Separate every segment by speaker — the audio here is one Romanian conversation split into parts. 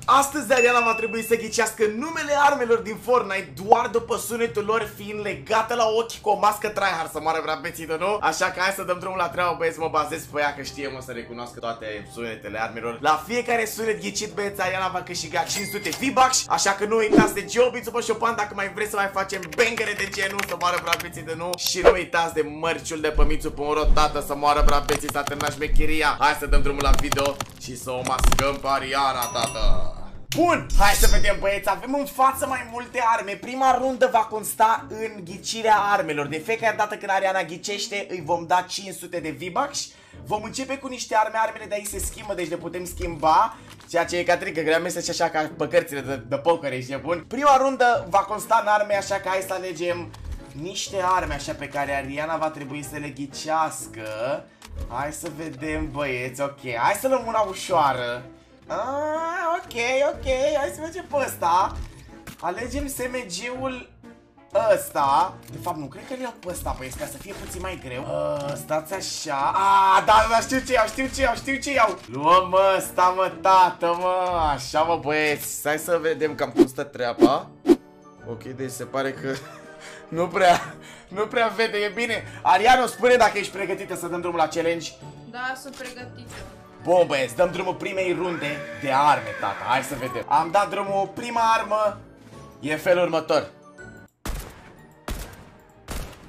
Speaker 1: Astăzi Ariana va trebui să ghicească numele armelor din Fortnite doar după sunetul lor fiind legată la ochi cu o mască tryhard să moară prea bețită, nu? Așa că hai să dăm drumul la treabă, băieți, mă bazez pe ea că știe, mă, să recunoască toate sunetele armelor. La fiecare sunet ghicit, băieți, Ariana va câștiga 500 V-Bucks, așa că nu uitați de Jobițul pe Șopan dacă mai vreți să mai facem bangere de genul, să moară prea bețită, nu? Și nu uitați de mărciul de pe Mițu Pumro, tată, să moară prea beții, s-a terminat șmecheria. Hai să dăm drumul la video și să o mascăm pe Ariana, tată. Bun, hai să vedem, băieți, avem în față mai multe arme. Prima rundă va consta în ghicirea armelor. De fiecare dată când Ariana ghicește, îi vom da 500 de V-Bucks. Vom începe cu niște arme, armele de aici se schimbă, deci le putem schimba. Ceea ce e ca trică, grea mese și așa ca pe cărțile de poker, ești bun. Prima rundă va consta în arme, așa că hai să alegem niște arme așa pe care Ariana va trebui să le ghicească. Hai să vedem, băieți, ok, hai să luăm una ușoară. Ok, hai să mergem pe ăsta. Alegem SMG-ul ăsta. De fapt, nu cred că le iau pe ăsta, băieți, ca să fie puțin mai greu. Stați așa. Da, știu ce iau. Luăm ăsta, mă, tată, mă. Așa, mă, băieți. Hai să vedem cam cum stă treaba. Ok, deci se pare că nu prea vede, e bine. Ariana, spune dacă ești pregătită să dăm drumul la challenge.
Speaker 2: Da, sunt pregătită.
Speaker 1: Bun, băieți, dăm drumul primei runde de arme, tata. Hai să vedem. Am dat drumul, prima armă e felul următor.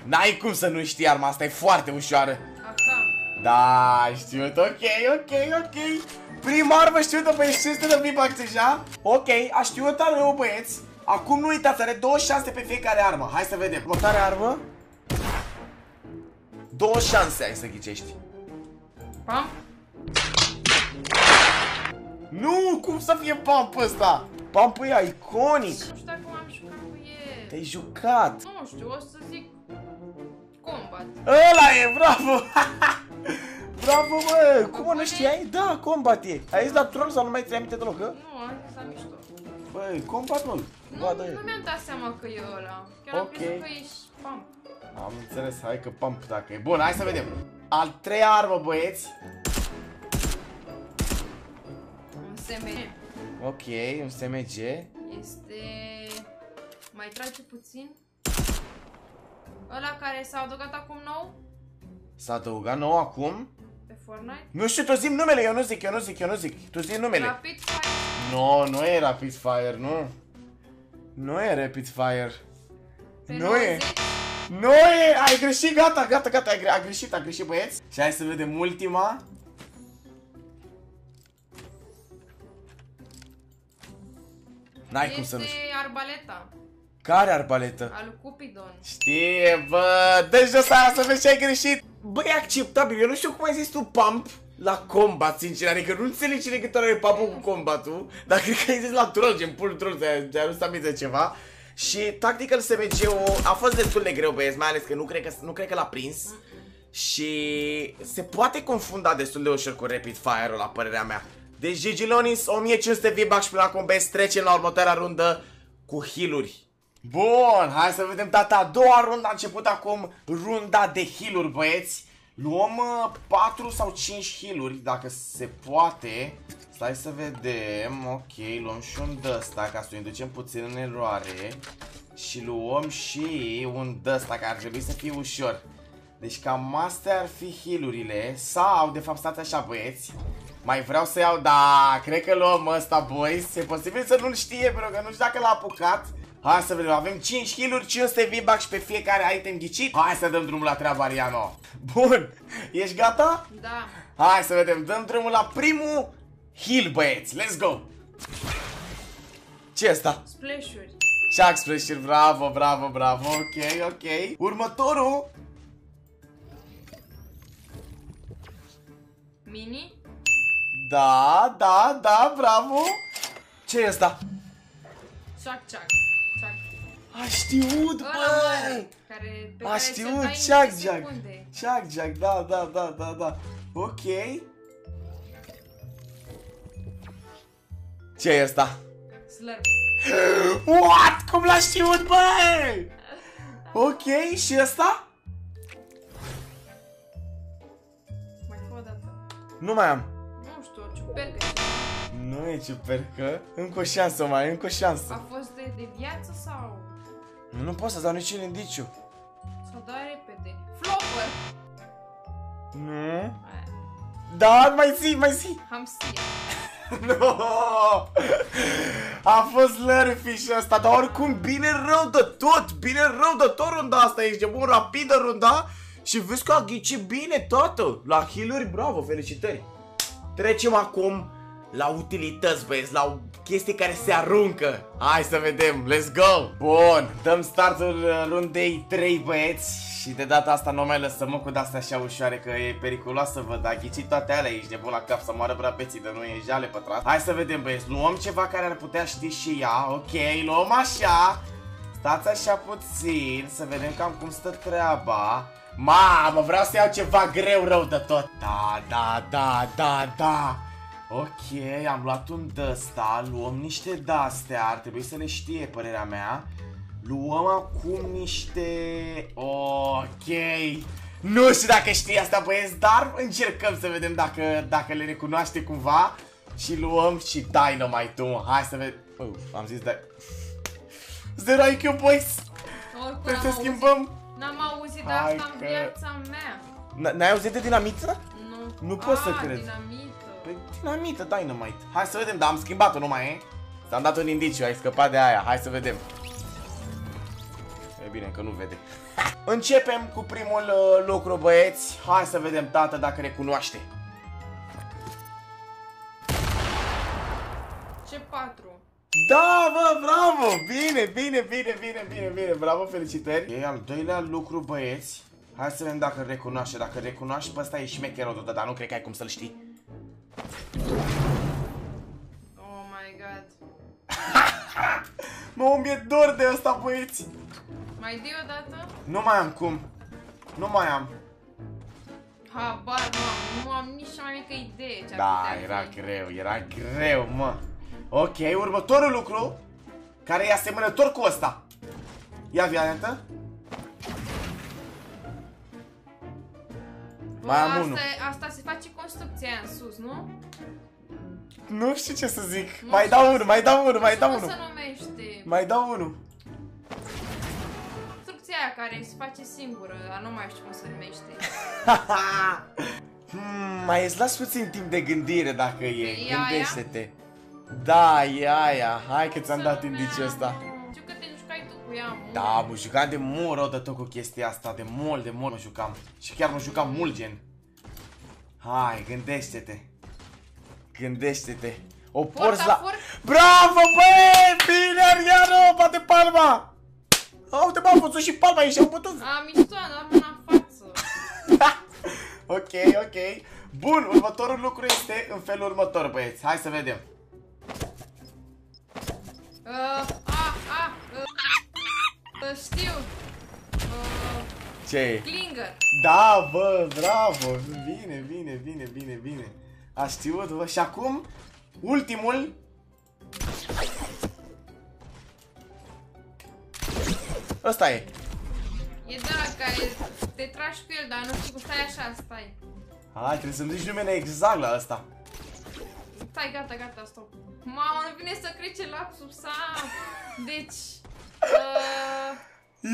Speaker 1: N-ai cum să nu știi arma asta, e foarte ușoară.
Speaker 2: Așa.
Speaker 1: Da, știut, ok. Prima armă știută, băieți, 500 de V-Bucks deja. Ok, a știut armă, băieți. Acum nu uitați, are 2 șanse pe fiecare armă. Hai să vedem. Următoarea armă. 2 șanse ai să ghicești.
Speaker 2: Pam?
Speaker 1: Nu, cum să fie pump ăsta? Pump-ul e iconic.
Speaker 2: Nu știu dacă m-am jucat cu el.
Speaker 1: Te-ai jucat.
Speaker 2: Nu știu, o să zic Combat.
Speaker 1: Ăla e, bravo. Bravo, bă. Cum nu știai? Da, Combat e. Ai zis la troll sau nu mai ți-ai aminte deloc, hă?
Speaker 2: Nu, am zis la mișto.
Speaker 1: Băi, Combat, mă.
Speaker 2: Nu mi-am dat seama că e ăla. Chiar am crezut că ești Pump.
Speaker 1: Am înțeles, hai că pump dacă e. Bun, hai să vedem. Al treia armă, băieți.
Speaker 2: Un SMG.
Speaker 1: Ok, un SMG.
Speaker 2: Este... Mai trage puțin. Ăla care s-a adăugat acum nou
Speaker 1: S-a adăugat nou acum?
Speaker 2: pe Fortnite.
Speaker 1: Nu știu, tu zi numele, eu nu zic. Tu zi numele.
Speaker 2: Rapid Fire.
Speaker 1: No, nu e Rapid Fire, nu. Nu e Rapid Fire. Nu e. Nu e, ai greșit, gata, a greșit, băieți. Și hai să vedem ultima. N-ai cum să nu știu.
Speaker 2: Este arbaleta.
Speaker 1: Care arbaletă?
Speaker 2: Al Cupidon.
Speaker 1: Știe, bă, dă jos aia să vezi ce ai greșit. Bă, e acceptabil, eu nu știu cum ai zis tu pump la combat, sincer, adică nu înțeleg ce legătură are pump-ul cu combatul. Dar cred că ai zis la troll, gen pull troll, ți-a nu aminte ceva. Și tactical SMG-ul a fost destul de greu, băieți, mai ales că nu cred că l-a prins. Și se poate confunda destul de ușor cu Rapid Fire-ul, la părerea mea. Deci Gigilonis, 1500 V-Bucks până la combest, trecem la următoarea rundă cu heal-uri. Bun, hai să vedem, tata, a doua rundă a început acum, runda de heal-uri, băieți. Luăm 4 sau 5 heal-uri, dacă se poate. Stai să vedem, ok, luăm și un d-ăsta ca să o inducem puțin în eroare. Și luăm și un d-ăsta care ar trebui să fie ușor. Deci cam astea ar fi heal-urile. Sau, de fapt, stați așa, băieți. Mai vreau să iau, da, cred că luăm ăsta, boys. E posibil să nu-l știe, pentru că nu știu dacă l-a apucat. Hai să vedem, avem 5 heal-uri, 500 V-Bucks pe fiecare item ghicit. Hai să dăm drumul la treaba, Ariano. Bun, ești gata?
Speaker 2: Da.
Speaker 1: Hai să vedem, dăm drumul la primul heal, băieți, let's go. Ce e asta?
Speaker 2: Splash-uri.
Speaker 1: Chuck splash-uri, bravo, ok. Următorul.
Speaker 2: Mini.
Speaker 1: Da, bravo. Ce e asta?
Speaker 2: Chuck.
Speaker 1: A știut, băi! A știut, Chuck, da. Ok. Ce e asta?
Speaker 2: Slurp.
Speaker 1: What? Cum l-a știut, băi? Ok, și ăsta?
Speaker 2: Mai fă o dată.
Speaker 1: Nu mai am.
Speaker 2: Nu știu, o ciupercă.
Speaker 1: Nu e ciupercă. Încă o șansă mai, încă o șansă.
Speaker 2: A fost de viață sau?
Speaker 1: Nu pot să dau niciun indiciu.
Speaker 2: Sau dau repede. Flopper!
Speaker 1: Nu. Da, mai zi.
Speaker 2: Hamsia.
Speaker 1: No! A fost Larryfish ăsta, dar oricum bine rău de tot, runda asta, ești de bun, rapidă runda. Și vezi că a ghicit bine toată. La heal-uri, bravo, felicitări. Trecem acum la utilități, băieți, la chestii care se aruncă. Hai să vedem, let's go. Bun, dăm startul rundei 3, băieți. Și de data asta nu mai lăsăm cu de-astea așa ușoare, că e periculoasă, văd. A ghicit toate alea, ești de bun la cap, să moară brabeții, de nu e jale pătrat. Hai să vedem, băieți, luăm ceva care ar putea ști și ea. Ok, luăm așa. Stați așa puțin, să vedem cam cum stă treaba. Mamă, vreau să iau ceva greu rău de tot. Da. Ok, am luat un d-ăsta, luăm niște d-astea, ar trebui să le știe, părerea mea. Luăm acum niște... Ok. Nu știu dacă știe asta, băieți, dar încercăm să vedem dacă le recunoaște cumva. Și luăm și Dynamite-ul. Hai să vedem. Am zis de... Zero IQ, boys. Trebuie să schimbăm.
Speaker 2: N-am auzit de asta în viața mea.
Speaker 1: N-ai auzit de dinamită?
Speaker 2: Nu.
Speaker 1: Nu pot să cred.
Speaker 2: Dinamită.
Speaker 1: Păi dinamită, Dynamite. Hai să vedem, dar am schimbat-o, nu mai e? Ți-am dat un indiciu, ai scăpat de aia. Hai să vedem. E bine că nu vede. Începem cu primul lucru, băieți. Hai să vedem, tată, dacă recunoaște.
Speaker 2: C4.
Speaker 1: Da, bă, bravo! Bine, bravo, felicitări. E al doilea lucru, băieți. Hai să vedem dacă îl recunoaște. Dacă îl recunoaște, pe ăsta e șmecherul, dar nu cred că ai cum să-l știi.
Speaker 2: Oh my god.
Speaker 1: Mă, mi-e dor de ăsta, băieți.
Speaker 2: Mai di o dată?
Speaker 1: Nu mai am cum. Nu mai am.
Speaker 2: Habar, nu am nici cea mai mică idee ce-ar
Speaker 1: Da, era greu, mă. Ok, următorul lucru, care e asemănător cu ăsta. Ia vialentă. Mai am unul.
Speaker 2: Asta se face construcția în sus, nu?
Speaker 1: Nu știu ce să zic.
Speaker 2: Nu
Speaker 1: mai
Speaker 2: știu
Speaker 1: dau unul.
Speaker 2: Cum se numește?
Speaker 1: Mai dau unul.
Speaker 2: Construcția aia care se face singură, dar nu mai știu cum se numește.
Speaker 1: Mai îți las puțin timp de gândire dacă e.
Speaker 2: E
Speaker 1: Gândește-te. Da, e aia. Hai că ți-am dat indiciul ăsta.
Speaker 2: Știu că te jucai tu cu ea mult.
Speaker 1: Da, mă jucam de mult rău de tot cu chestia asta. De mult mă jucam. Și chiar mă jucam mult, gen. Hai, gândește-te. O porți la... Bravo, băi! Bine, Ariano! Bate palma! Uite, m-am făcut și palma, ești au putut.
Speaker 2: Mișto, am mâna în față.
Speaker 1: Ok. Bun, următorul lucru este în felul următor, băieți. Hai să vedem.
Speaker 2: Știu.
Speaker 1: Ce e?
Speaker 2: Klinger.
Speaker 1: Da, bă, bravo. Bine. A știut, bă. Și acum, ultimul. Ăsta e.
Speaker 2: E de la care te tragi cu el, dar nu știu cum stai așa, stai.
Speaker 1: Hai, trebuie să-mi zici numele exact la ăsta.
Speaker 2: Stai, gata, stop. Mamă, nu vine să cred ce lapsus am. Deci...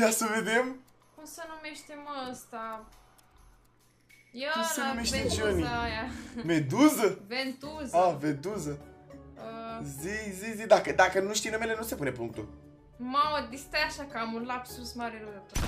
Speaker 1: Ia să vedem.
Speaker 2: Cum se numește, mă, ăsta?
Speaker 1: Cum se numește,
Speaker 2: Ventuza
Speaker 1: Johnny?
Speaker 2: aia.
Speaker 1: Meduză?
Speaker 2: Ventuza.
Speaker 1: Ah, Veduză. Zi, dacă nu știi numele, nu se pune punctul.
Speaker 2: Mamă, stai așa că am un lapsus mare rău de tot.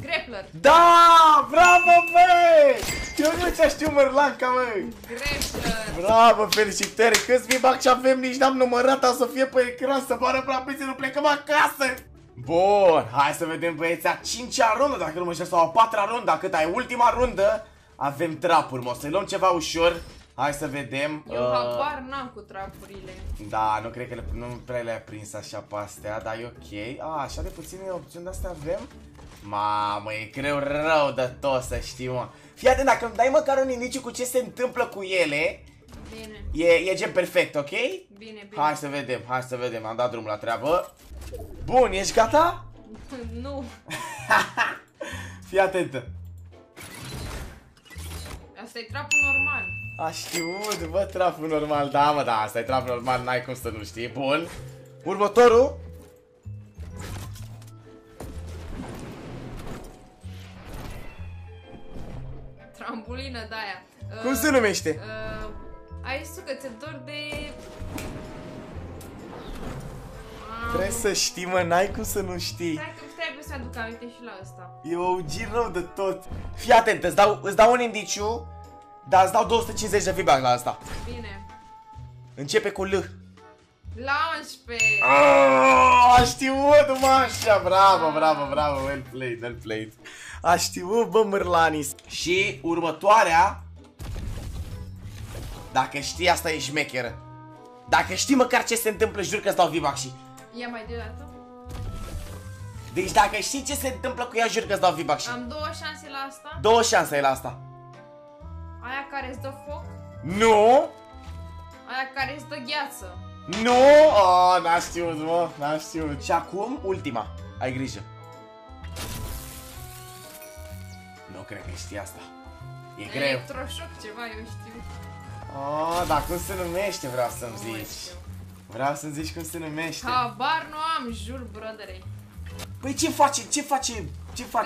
Speaker 2: Grappler.
Speaker 1: Da! Bravo, băi! Eu nu ce știu Mărlanca, băi!
Speaker 2: Grappler.
Speaker 1: Bravo, felicitări! Câți V-Bucks avem, nici n-am numărat, o să fie pe ecran, să moară brabeții, nu plecăm acasă! Bun, hai să vedem, băieți, a 5-a rundă, dacă nu mă știu, sau a 4-a rundă, cât ai ultima rundă, avem trapuri, mă, o să-i luăm ceva ușor. Hai să vedem.
Speaker 2: Eu habar n-am cu trapurile.
Speaker 1: Da, nu cred că nu prea le-ai prins așa pe astea, dar e ok. Așa de puține opțiuni de-astea avem? Mamă, e greu rău de tot să știi, mă. Fii atent, dacă îmi dai măcar un indiciu cu ce se întâmplă cu ele.
Speaker 2: Bine.
Speaker 1: E gen perfect, ok?
Speaker 2: Bine.
Speaker 1: Hai să vedem, am dat drumul la treabă. Bun, ești gata?
Speaker 2: Nu.
Speaker 1: Fii atentă.
Speaker 2: Asta e trapul normal.
Speaker 1: A știut, bă, traful normal. Da, mă, da, asta e traful normal, n-ai cum să nu știi. Bun. Următorul.
Speaker 2: Trambulină de-aia.
Speaker 1: Cum se numește?
Speaker 2: Ai zis că ți-e dor de...
Speaker 1: Trebuie să știi, mă, n-ai cum să nu știi.
Speaker 2: Stai că trebuie să aduc aminte și la ăsta.
Speaker 1: E OG rău de tot. Fii atent, îți dau un indiciu, dar îți dau 250 de V-Bucks la asta.
Speaker 2: Bine.
Speaker 1: Începe cu L.
Speaker 2: La 11.
Speaker 1: A știut, mă, așa, bravo, well played. A știut, bă, Mârlanis. Și următoarea, dacă știi, asta e șmecheră. Dacă știi măcar ce se întâmplă, jur că îți dau V-Bucks și...
Speaker 2: Ia mai deodată.
Speaker 1: Deci dacă știi ce se întâmplă cu ea, jur că îți dau V-Bucks și...
Speaker 2: Am 2 șanse la asta.
Speaker 1: 2 șanse ai la asta.
Speaker 2: Aia care îți dă foc.
Speaker 1: Nu!
Speaker 2: Aia care îți dă gheață.
Speaker 1: Nu! Oh, n-a știut, mă, n-a știut. Și acum, ultima. Ai grijă. Nu cred că știi asta. E greu.
Speaker 2: Electroșoc ceva, eu știu.
Speaker 1: Oh, dar cum se numește, vreau să-mi
Speaker 2: Nu
Speaker 1: zici.
Speaker 2: știu.
Speaker 1: Vreau să-mi zici cum se numește.
Speaker 2: Habar nu am, jur, brother.
Speaker 1: Păi ce face?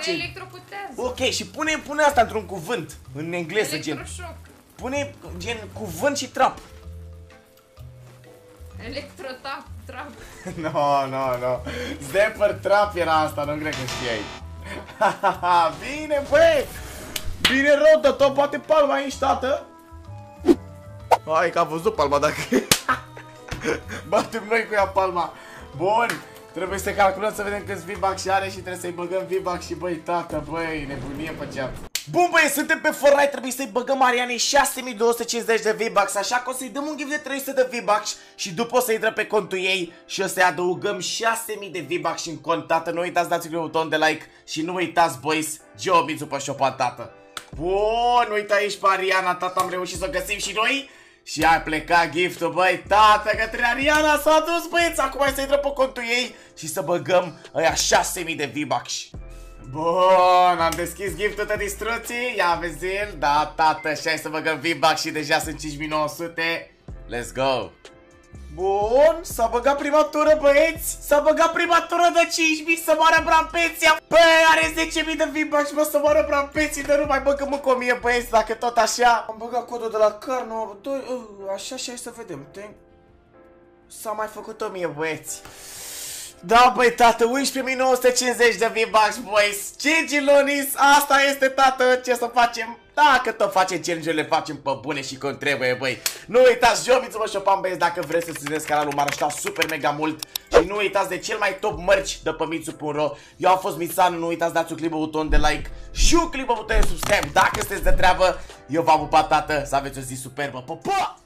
Speaker 2: Te electrocutează.
Speaker 1: Ok, și pune asta într-un cuvânt. În engleză, gen.
Speaker 2: Electroșoc.
Speaker 1: Pune, gen, cuvânt și trap.
Speaker 2: Electrotap, trap.
Speaker 1: No. Zapper trap era asta, nu cred că știai. Bine, băi! Bine rău de tot, poate palma aici, tată. Hai că am văzut palma, dacă... Batem noi cu ea palma. Bun, trebuie să calculăm să vedem câți V-Bucks are și trebuie să-i băgăm V-Bucks și băi, tată, băi, nebunie pe geam. Bun, băi, suntem pe Fortnite, trebuie să-i băgăm Marianei 6250 de V-Bucks, așa că o să-i dăm un gift de 300 de V-Bucks și după o să intră pe contul ei și o să-i adăugăm 6000 de V-Bucks în cont, tată. Nu uitați, dați-i un buton de like și nu uitați, boys, Geobițu pe șopan, tată. Bun, uite aici pe Ariana, tată, am reușit să o găsim și noi. Și a plecat giftul, băi, tată, către Ariana s-a dus, băieți. Acum hai să intră pe contul ei și să băgăm ăia 6000 de V-Bucks. Bun, am deschis giftul de distruții. Ia vezi-l, da, tată, și hai să băgăm V-Bucks și deja sunt 5900. Let's go. Bun, s-a băgat prima tură, băieți. S-a băgat prima tură de 5000 să moară Brampeția. Băi, are 10.000 de V-Bucks, mă, să moară Brampeții, dar nu mai băgăm încă 1000, băieți, dacă tot așa. Am băgat codul de la Carno, 2, așa și hai să vedem. S-a mai făcut 1000, băieți. Da, băi, tată, 11.950 de V-Bucks, boys. GG Lonis, asta este, tată, ce să facem? Dacă tot facem challenge-urile, facem pe bune și cum trebuie, băi. Nu uitați, Geobițu șopan, băieți, dacă vreți să susțineți canalul, m-ar ajuta super mega mult. Și nu uitați de cel mai top merch de pe Mitsu.ro. Eu am fost Mițanu, nu uitați, dați un click pe buton de like și un click pe buton de subscribe. Dacă sunteți de treabă, eu v-am pupat, tată, să aveți o zi superbă. Pa, pa!